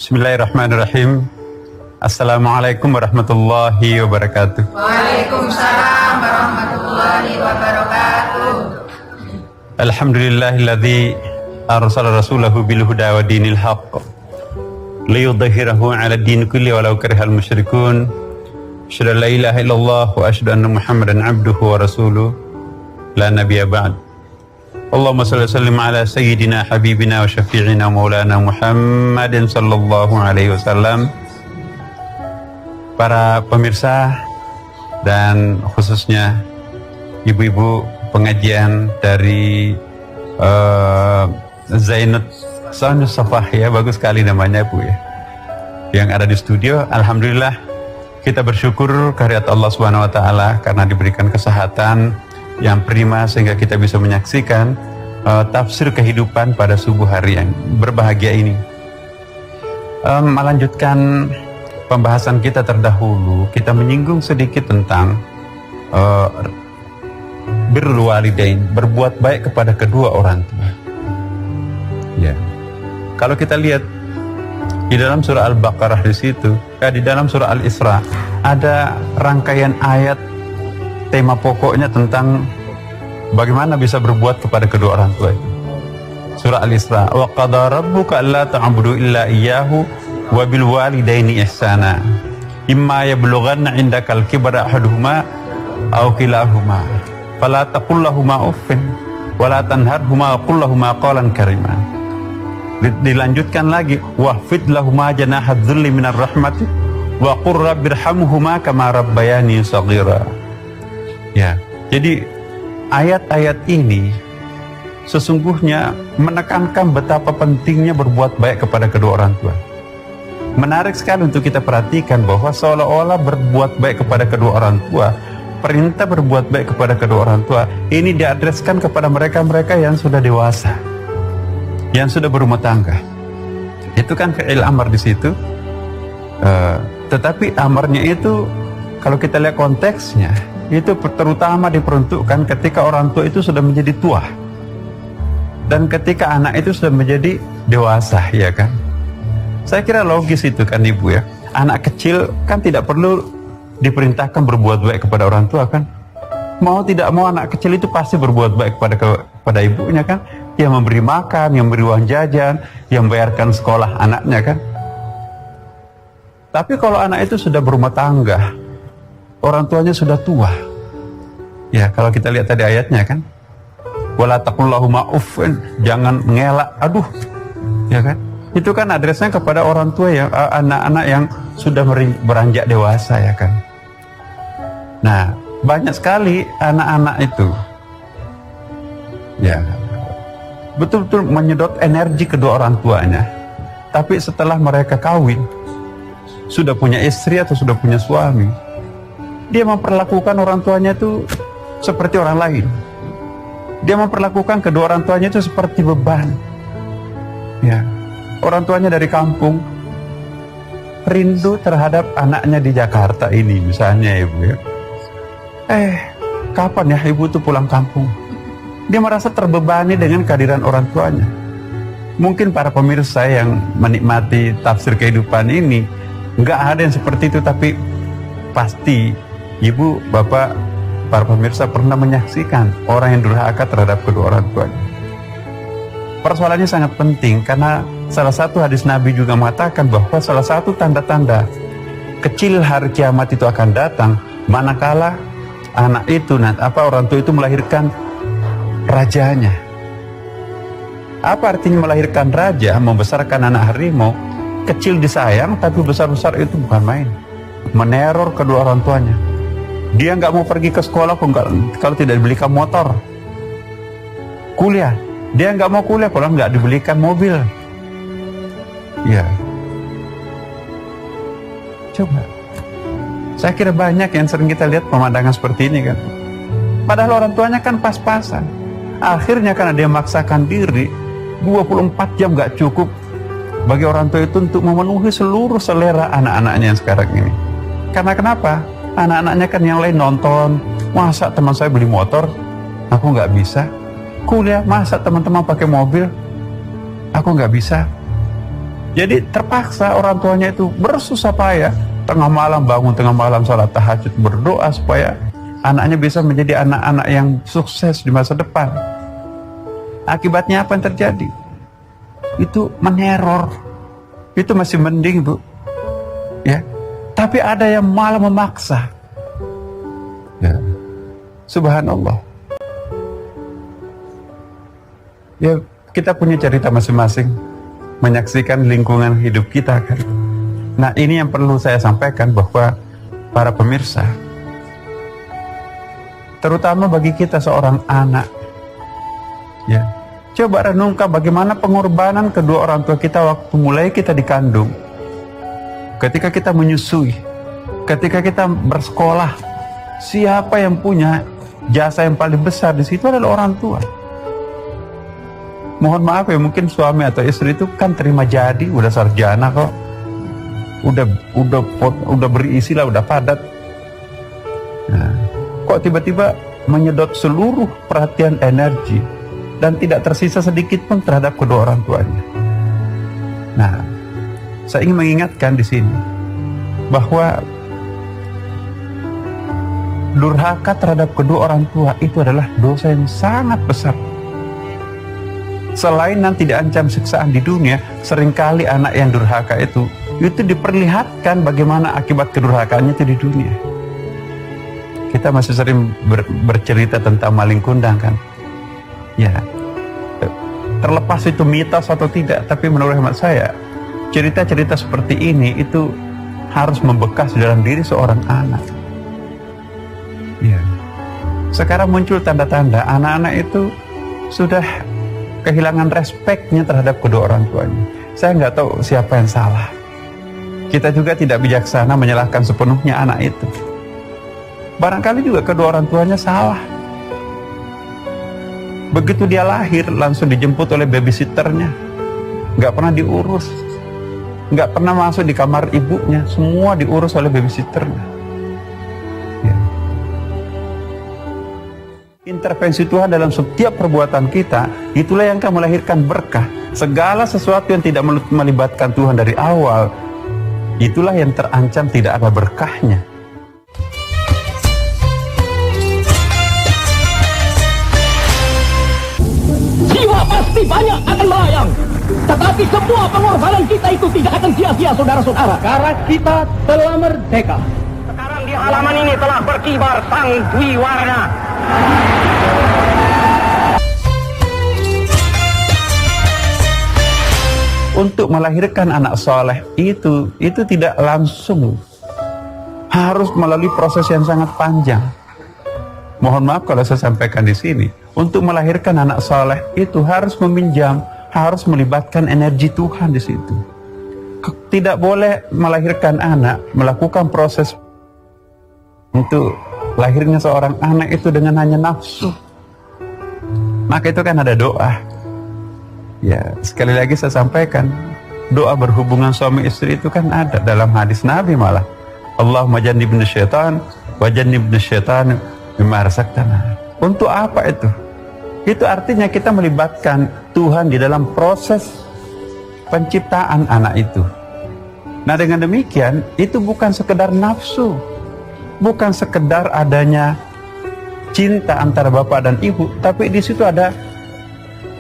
Bismillahirrahmanirrahim. Assalamualaikum warahmatullahi wabarakatuh. Waalaikumsalam warahmatullahi wabarakatuh. Alhamdulillahilladzi arsala rasulahu bil huda wa dinil haqq liyudhhirahu 'ala din kulli walau karihal musyrikun. Asyhadu an la ilaha illallah wa asyhadu anna Muhammadan 'abduhu wa rasuluh. La nabiyya ba'd. Allahumma shalli wa sallim ala sayyidina habibina wa syafi'ina maulana Muhammadin sallallahu alaihi wasallam. Para pemirsa dan khususnya ibu-ibu pengajian dari Zainut Sanus Safah, ya, bagus sekali namanya Bu ya, yang ada di studio. Alhamdulillah kita bersyukur kehadirat Allah Subhanahu wa taala karena diberikan kesehatan yang prima sehingga kita bisa menyaksikan tafsir kehidupan pada subuh hari yang berbahagia ini. Melanjutkan pembahasan kita terdahulu, kita menyinggung sedikit tentang birrul walidain, berbuat baik kepada kedua orang tua. Ya. Kalau kita lihat di dalam surah Al-Baqarah di situ, di dalam surah Al-Isra ada rangkaian ayat tema pokoknya tentang bagaimana bisa berbuat kepada kedua orang tua itu. Surah Al-Isra, wa qadara rabbuka alla ta'budu illa iyyahu wa bil walidaini ihsana imma yablughanna 'indakal kibara ahaduhuma aw kilahuma fala taqul lahumu uffin wa la tanharhuma wa qul lahumu qawlan karima. Dilanjutkan lagi, wahfid lahuma janahadz dzulli minar rahmati wa qur rabbirhamhuma kama rabbayani shaghira. Ya, jadi ayat-ayat ini sesungguhnya menekankan betapa pentingnya berbuat baik kepada kedua orang tua. Menarik sekali untuk kita perhatikan bahwa seolah-olah berbuat baik kepada kedua orang tua, perintah berbuat baik kepada kedua orang tua ini diadreskan kepada mereka-mereka yang sudah dewasa, yang sudah berumah tangga. Itu kan fi'il amar di situ. Tetapi amarnya itu kalau kita lihat konteksnya, itu terutama diperuntukkan ketika orang tua itu sudah menjadi tua dan ketika anak itu sudah menjadi dewasa, ya kan? Saya kira logis itu kan Ibu ya. Anak kecil kan tidak perlu diperintahkan berbuat baik kepada orang tua kan? Mau tidak mau anak kecil itu pasti berbuat baik kepada ibunya kan? Yang memberi makan, yang memberi uang jajan, yang membayarkan sekolah anaknya kan? Tapi kalau anak itu sudah berumah tangga, orang tuanya sudah tua. Ya, kalau kita lihat tadi ayatnya kan, wala taqul lahumu uffin, jangan mengelak, aduh, ya kan? Itu kan adresnya kepada orang tua yang anak-anak yang sudah beranjak dewasa, ya kan? Nah, banyak sekali anak-anak itu, ya, betul-betul menyedot energi kedua orang tuanya. Tapi setelah mereka kawin, sudah punya istri atau sudah punya suami, dia memperlakukan orang tuanya itu seperti orang lain. Dia memperlakukan kedua orang tuanya itu seperti beban. Ya, orang tuanya dari kampung rindu terhadap anaknya di Jakarta ini misalnya, Ibu ya. Kapan ya Ibu tuh pulang kampung? Dia merasa terbebani dengan kehadiran orang tuanya. Mungkin para pemirsa yang menikmati tafsir kehidupan ini nggak ada yang seperti itu, tapi pasti Ibu, Bapak, para pemirsa pernah menyaksikan orang yang durhaka terhadap kedua orang tuanya. Persoalannya sangat penting karena salah satu hadis Nabi juga mengatakan bahwa salah satu tanda-tanda kecil hari kiamat itu akan datang manakala anak itu, orang tua itu melahirkan rajanya. Apa artinya melahirkan raja? Membesarkan anak harimau, kecil disayang tapi besar-besar itu bukan main. Meneror kedua orang tuanya. Dia nggak mau pergi ke sekolah kalau tidak dibelikan motor. Kuliah, dia nggak mau kuliah kalau nggak dibelikan mobil. Ya, coba. Saya kira banyak yang sering kita lihat pemandangan seperti ini kan. Padahal orang tuanya kan pas-pasan. Akhirnya kan ada yang memaksakan diri 24 jam nggak cukup bagi orang tua itu untuk memenuhi seluruh selera anak-anaknya yang sekarang ini. Karena kenapa? Anak-anaknya kan yang lain nonton, masa teman saya beli motor, aku nggak bisa. Kuliah, masa teman-teman pakai mobil, aku nggak bisa. Jadi terpaksa orang tuanya itu bersusah payah, tengah malam bangun, tengah malam salat tahajud, berdoa supaya anaknya bisa menjadi anak-anak yang sukses di masa depan. Akibatnya apa yang terjadi? Itu meneror. Itu masih mending, Bu. Ya. Tapi ada yang malah memaksa. Ya. Subhanallah. Ya, kita punya cerita masing-masing, menyaksikan lingkungan hidup kita kan. Nah, ini yang perlu saya sampaikan bahwa para pemirsa, terutama bagi kita seorang anak, ya, coba renungkan bagaimana pengorbanan kedua orang tua kita waktu mulai kita dikandung, ketika kita menyusui, ketika kita bersekolah. Siapa yang punya jasa yang paling besar di situ adalah orang tua. Mohon maaf ya, mungkin suami atau istri itu kan terima jadi, udah sarjana kok, udah berisi lah, udah padat. Nah, kok tiba-tiba menyedot seluruh perhatian, energi, dan tidak tersisa sedikit pun terhadap kedua orang tuanya. Nah, saya ingin mengingatkan di sini bahwa durhaka terhadap kedua orang tua itu adalah dosa yang sangat besar. Selain nanti diancam siksaan di dunia, seringkali anak yang durhaka itu diperlihatkan bagaimana akibat kedurhakaannya itu di dunia. Kita masih sering bercerita tentang maling kundang kan? Ya, terlepas itu mitos atau tidak, tapi menurut hemat saya, cerita-cerita seperti ini itu harus membekas dalam diri seorang anak. Ya. Sekarang muncul tanda-tanda anak-anak itu sudah kehilangan respeknya terhadap kedua orang tuanya. Saya nggak tahu siapa yang salah. Kita juga tidak bijaksana menyalahkan sepenuhnya anak itu. Barangkali juga kedua orang tuanya salah. Begitu dia lahir langsung dijemput oleh babysitternya, nggak pernah diurus, nggak pernah masuk di kamar ibunya, semua diurus oleh babysitternya. Ya. Intervensi Tuhan dalam setiap perbuatan kita, itulah yang akan melahirkan berkah. Segala sesuatu yang tidak melibatkan Tuhan dari awal, itulah yang terancam tidak ada berkahnya. Jiwa pasti banyak akan melayang, tetapi semua pengorbanan kita itu tidak akan sia-sia, saudara-saudara. Karena kita telah merdeka. Sekarang di halaman ini telah berkibar sang Dwi Warna. Untuk melahirkan anak soleh itu tidak langsung, harus melalui proses yang sangat panjang. Mohon maaf kalau saya sampaikan di sini. Untuk melahirkan anak soleh itu harus meminjam, harus melibatkan energi Tuhan di situ. Tidak boleh melahirkan anak, melakukan proses untuk lahirnya seorang anak itu dengan hanya nafsu. Maka itu kan ada doa. Ya, sekali lagi saya sampaikan, doa berhubungan suami istri itu kan ada dalam hadis Nabi malah. Allahumma jannibna syaitan wa jannibna syaitan mimma razaqtana. Untuk apa itu? Itu artinya kita melibatkan Tuhan di dalam proses penciptaan anak itu. Nah, dengan demikian itu bukan sekedar nafsu, bukan sekedar adanya cinta antara bapak dan ibu, tapi di situ ada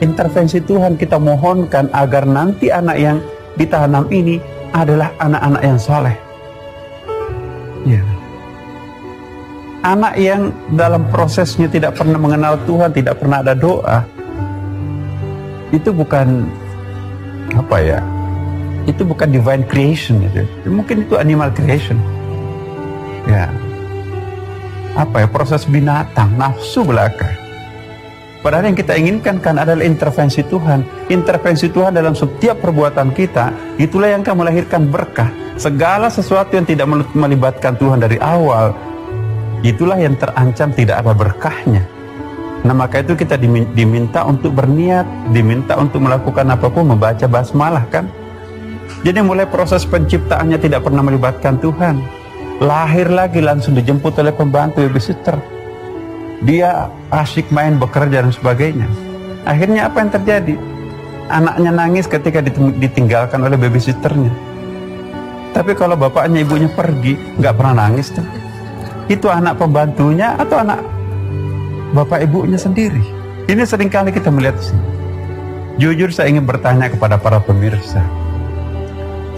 intervensi Tuhan. Kita mohonkan agar nanti anak yang ditanam ini adalah anak-anak yang soleh. Ya. Anak yang dalam prosesnya tidak pernah mengenal Tuhan, tidak pernah ada doa, itu bukan apa ya? Itu bukan divine creation gitu. Mungkin itu animal creation. Ya. Apa ya? Proses binatang, nafsu belaka. Padahal yang kita inginkan kan adalah intervensi Tuhan. Intervensi Tuhan dalam setiap perbuatan kita, itulah yang akan melahirkan berkah. Segala sesuatu yang tidak melibatkan Tuhan dari awal, itulah yang terancam tidak ada berkahnya. Nah, maka itu kita diminta untuk berniat, diminta untuk melakukan apapun, membaca basmalah kan. Jadi mulai proses penciptaannya tidak pernah melibatkan Tuhan. Lahir lagi langsung dijemput oleh pembantu babysitter. Dia asyik main, bekerja dan sebagainya. Akhirnya apa yang terjadi? anaknya nangis ketika ditinggalkan oleh babysitternya. Tapi kalau bapaknya ibunya pergi, nggak pernah nangis tuh. Itu anak pembantunya atau anak bapak ibunya sendiri? Ini seringkali kita melihat di sini. Jujur saya ingin bertanya kepada para pemirsa,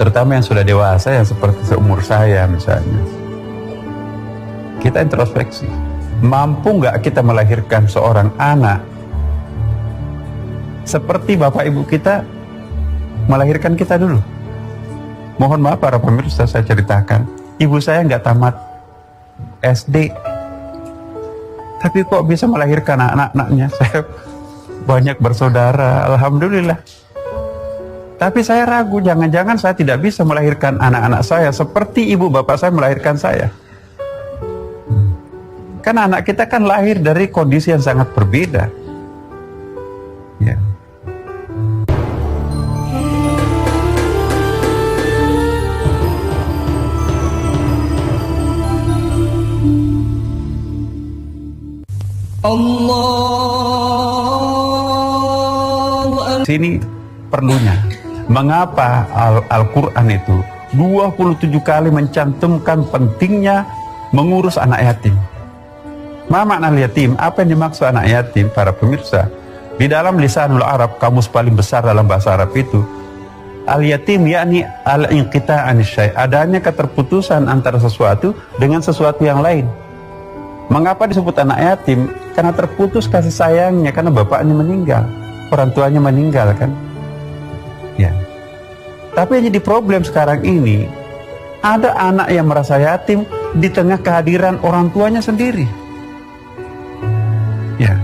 terutama yang sudah dewasa, yang seperti seumur saya misalnya. Kita introspeksi, mampu nggak kita melahirkan seorang anak seperti bapak ibu kita melahirkan kita dulu? Mohon maaf para pemirsa, saya ceritakan, ibu saya nggak tamat SD, tapi kok bisa melahirkan anak-anaknya. Saya banyak bersaudara, alhamdulillah. Tapi saya ragu, jangan-jangan saya tidak bisa melahirkan anak-anak saya seperti ibu bapak saya melahirkan saya. Karena anak kita kan lahir dari kondisi yang sangat berbeda. Ya. Sini perlunya, mengapa Al-Quran itu 27 kali mencantumkan pentingnya mengurus anak yatim. Ma makna yatim? Apa yang dimaksud anak yatim, para pemirsa? Di dalam Lisanul Arab, kamus paling besar dalam bahasa Arab itu, al-yatim yakni al-inqita' anis syai', adanya keterputusan antara sesuatu dengan sesuatu yang lain. Mengapa disebut anak yatim? Karena terputus kasih sayangnya, karena bapaknya meninggal, orang tuanya meninggal kan. Ya. Tapi yang jadi problem sekarang ini, ada anak yang merasa yatim di tengah kehadiran orang tuanya sendiri. Ya.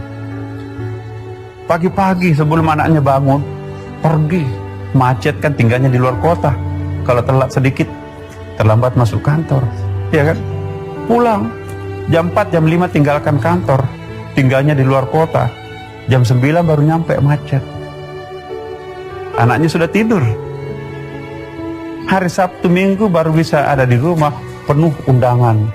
Pagi-pagi sebelum anaknya bangun, pergi, macet kan, tinggalnya di luar kota. Kalau telat sedikit, terlambat masuk kantor, ya kan? Pulang jam 4, jam 5 tinggalkan kantor, tinggalnya di luar kota, jam 9 baru nyampe, macet. Anaknya sudah tidur. Hari Sabtu Minggu baru bisa ada di rumah, penuh undangan.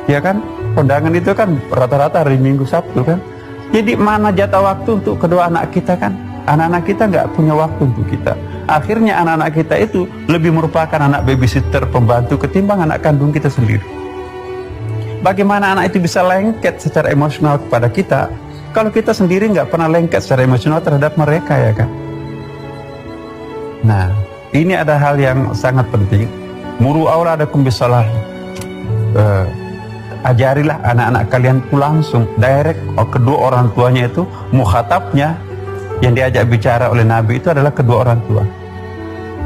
Ya kan? Undangan itu kan rata-rata hari Minggu Sabtu kan. Jadi mana jatah waktu untuk kedua anak kita kan? Anak-anak kita nggak punya waktu untuk kita. Akhirnya anak-anak kita itu lebih merupakan anak babysitter, pembantu, ketimbang anak kandung kita sendiri. Bagaimana anak itu bisa lengket secara emosional kepada kita kalau kita sendiri nggak pernah lengket secara emosional terhadap mereka, ya kan? Nah, ini ada hal yang sangat penting. Muru auladakum bisalah. Ajarilah anak-anak kalian itu langsung direct, kedua orang tuanya itu mukhatabnya, yang diajak bicara oleh Nabi itu adalah kedua orang tua.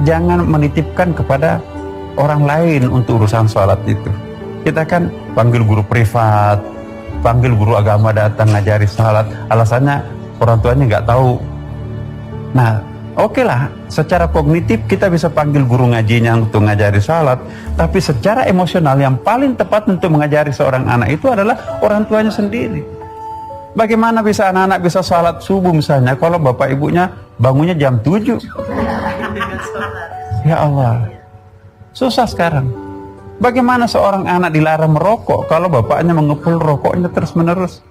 Jangan menitipkan kepada orang lain untuk urusan sholat itu. Kita kan panggil guru privat, panggil guru agama datang ngajari sholat, alasannya orang tuanya nggak tahu. Nah, oke lah, secara kognitif kita bisa panggil guru ngajinya untuk ngajari sholat, tapi secara emosional yang paling tepat untuk mengajari seorang anak itu adalah orang tuanya sendiri. Bagaimana bisa anak-anak bisa sholat subuh misalnya kalau bapak ibunya bangunnya jam 7? Ya Allah, susah sekarang. Bagaimana seorang anak dilarang merokok kalau bapaknya mengepul rokoknya terus menerus?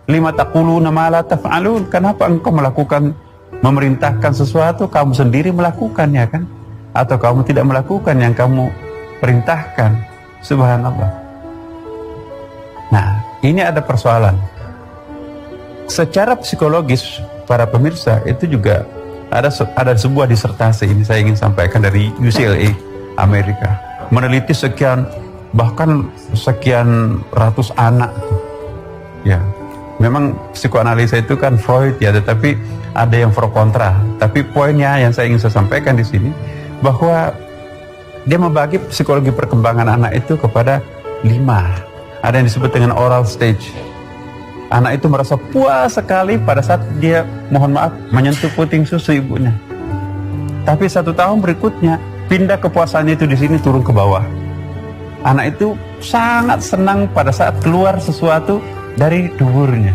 Lima taquluna ma la taf'alun. Kenapa engkau memerintahkan sesuatu kamu sendiri melakukannya kan? Atau kamu tidak melakukan yang kamu perintahkan? Subhanallah. Nah, ini ada persoalan. Secara psikologis, para pemirsa, itu juga ada sebuah disertasi, ini saya ingin sampaikan, dari UCLA Amerika, meneliti sekian, bahkan sekian ratus anak. Ya, memang psikoanalisa itu kan Freud ya, tetapi ada yang pro kontra. Tapi poinnya yang saya ingin saya sampaikan di sini, bahwa dia membagi psikologi perkembangan anak itu kepada 5. Ada yang disebut dengan oral stage. Anak itu merasa puas sekali pada saat dia, mohon maaf, menyentuh puting susu ibunya. Tapi 1 tahun berikutnya, pindah kepuasannya itu di sini turun ke bawah. Anak itu sangat senang pada saat keluar sesuatu dari duburnya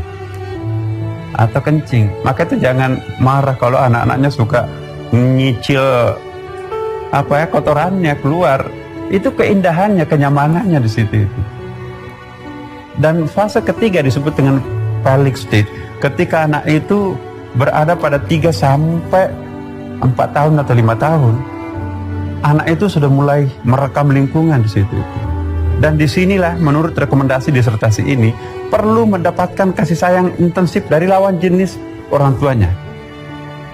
atau kencing. Maka itu jangan marah kalau anak-anaknya suka nyicil kotorannya keluar. Itu keindahannya, kenyamanannya di situ itu. Dan fase ketiga disebut dengan phallic state. Ketika anak itu berada pada 3 sampai 4 tahun atau 5 tahun, anak itu sudah mulai merekam lingkungan di situ. Dan disinilah menurut rekomendasi disertasi ini perlu mendapatkan kasih sayang intensif dari lawan jenis orang tuanya.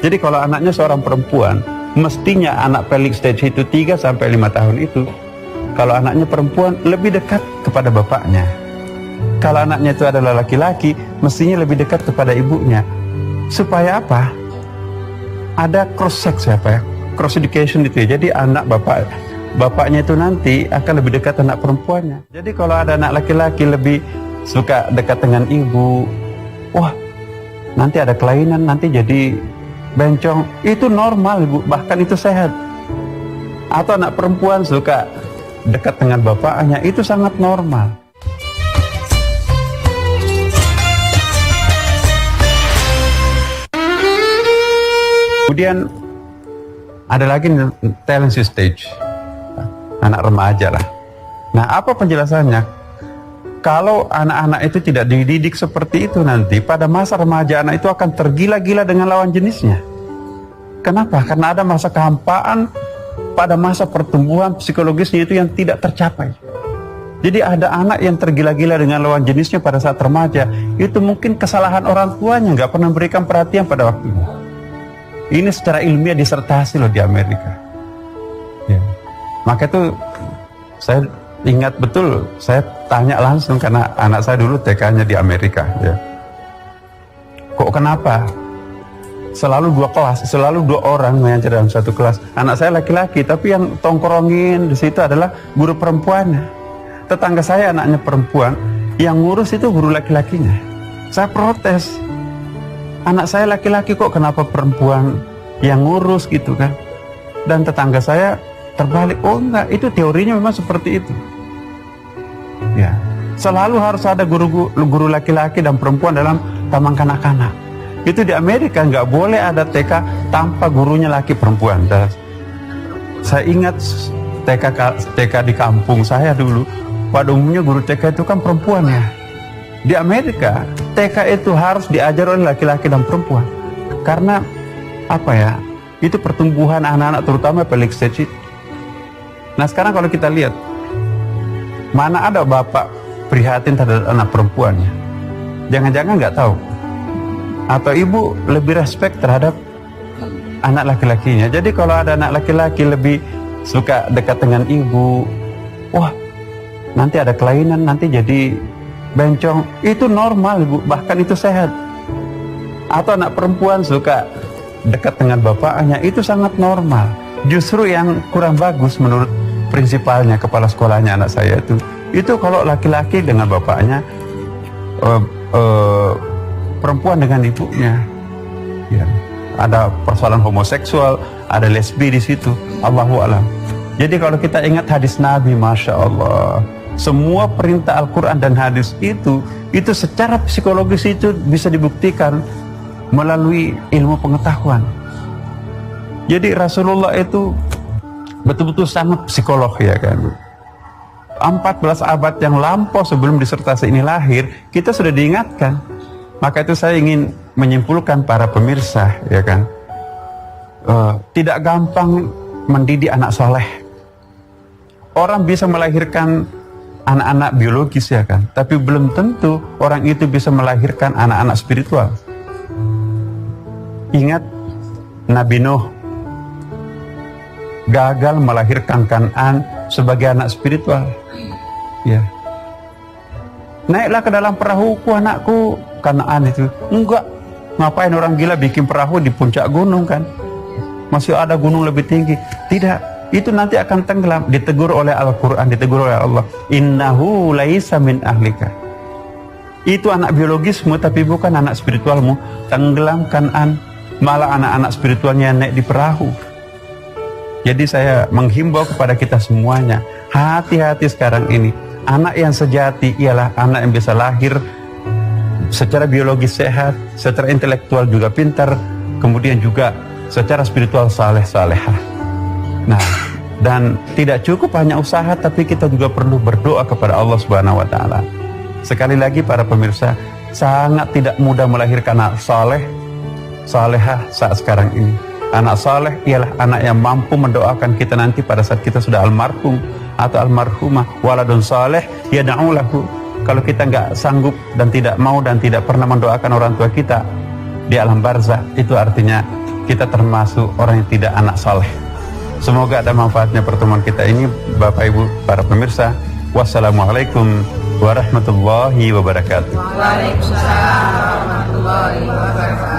Jadi kalau anaknya seorang perempuan, mestinya anak pelvic stage itu 3 sampai 5 tahun itu, kalau anaknya perempuan lebih dekat kepada bapaknya. Kalau anaknya itu adalah laki-laki, mestinya lebih dekat kepada ibunya. Supaya apa? Ada cross sex cross education itu ya. Jadi anak bapaknya itu nanti akan lebih dekat anak perempuannya. Jadi kalau ada anak laki-laki lebih suka dekat dengan ibu, wah nanti ada kelainan, nanti jadi bencong, itu normal ibu, bahkan itu sehat. Atau anak perempuan suka dekat dengan bapaknya, itu sangat normal. Kemudian ada lagi tendency stage, anak remaja lah. Nah, apa penjelasannya? Kalau anak-anak itu tidak dididik seperti itu, nanti pada masa remaja anak itu akan tergila-gila dengan lawan jenisnya. Kenapa? Karena ada masa kehampaan pada masa pertumbuhan psikologisnya itu yang tidak tercapai. Jadi ada anak yang tergila-gila dengan lawan jenisnya pada saat remaja, itu mungkin kesalahan orang tuanya, nggak pernah memberikan perhatian pada waktunya. Ini secara ilmiah disertasi loh di Amerika. Ya. Maka itu saya ingat betul, saya tanya langsung karena anak saya dulu TK-nya di Amerika. Ya. Kok kenapa? Selalu 2 kelas, selalu 2 orang mengajar dalam satu kelas. Anak saya laki-laki, tapi yang tongkrongin di situ adalah guru perempuannya. Tetangga saya anaknya perempuan, yang ngurus itu guru laki-lakinya. Saya protes. Anak saya laki-laki kok kenapa perempuan yang ngurus gitu kan? Dan tetangga saya terbalik, oh enggak, itu teorinya memang seperti itu. Ya, selalu harus ada guru laki-laki dan perempuan dalam taman kanak-kanak. Itu di Amerika nggak boleh ada TK tanpa gurunya laki perempuan. Dan saya ingat TK di kampung saya dulu, pada umumnya guru TK itu kan perempuan ya. Di Amerika, TK itu harus diajar oleh laki-laki dan perempuan. Karena apa ya? Itu pertumbuhan anak-anak terutama pelvic stage itu. Nah sekarang kalau kita lihat, mana ada bapak prihatin terhadap anak perempuannya? Jangan-jangan nggak tahu. Atau ibu lebih respect terhadap anak laki-lakinya. Jadi kalau ada anak laki-laki lebih suka dekat dengan ibu, wah nanti ada kelainan, nanti jadi bencong, itu normal ibu, bahkan itu sehat. Atau anak perempuan suka dekat dengan bapaknya, itu sangat normal. Justru yang kurang bagus menurut prinsipalnya, kepala sekolahnya anak saya itu kalau laki-laki dengan bapaknya, perempuan dengan ibunya. Ya, ada persoalan homoseksual, ada lesbi di situ, Allahu a'lam. Jadi kalau kita ingat hadis Nabi, Masya Allah, semua perintah Al-Quran dan hadis itu secara psikologis itu bisa dibuktikan melalui ilmu pengetahuan. Jadi Rasulullah itu betul-betul sangat psikolog ya kan. 14 abad yang lampau sebelum disertasi ini lahir, kita sudah diingatkan. Maka itu saya ingin menyimpulkan para pemirsa ya kan, tidak gampang mendidik anak soleh. Orang bisa melahirkan anak-anak biologis ya kan, tapi belum tentu orang itu bisa melahirkan anak-anak spiritual. Ingat Nabi Nuh gagal melahirkan Kan'an sebagai anak spiritual. Ya. Naiklah ke dalam perahuku anakku, Kan'an itu. Enggak, ngapain orang gila bikin perahu di puncak gunung kan? Masih ada gunung lebih tinggi. Tidak. Itu nanti akan tenggelam. Ditegur oleh Al-Quran, ditegur oleh Allah, innahu laisa min ahlika. Itu anak biologismu tapi bukan anak spiritualmu. Tenggelamkan malah anak-anak spiritualnya naik di perahu. Jadi saya menghimbau kepada kita semuanya, hati-hati sekarang ini. Anak yang sejati ialah anak yang bisa lahir secara biologis sehat, secara intelektual juga pintar, kemudian juga secara spiritual saleh-salehah. Nah, dan tidak cukup hanya usaha, tapi kita juga perlu berdoa kepada Allah Subhanahu wa taala. Sekali lagi para pemirsa, sangat tidak mudah melahirkan anak saleh, salehah saat sekarang ini. Anak saleh ialah anak yang mampu mendoakan kita nanti pada saat kita sudah almarhum atau almarhumah. Waladun saleh yad'u lahu. Kalau kita nggak sanggup dan tidak mau dan tidak pernah mendoakan orang tua kita di alam barzah, itu artinya kita termasuk orang yang tidak anak saleh. Semoga ada manfaatnya pertemuan kita ini, Bapak Ibu para pemirsa. Wassalamualaikum warahmatullahi wabarakatuh. Waalaikumsalam warahmatullahi wabarakatuh.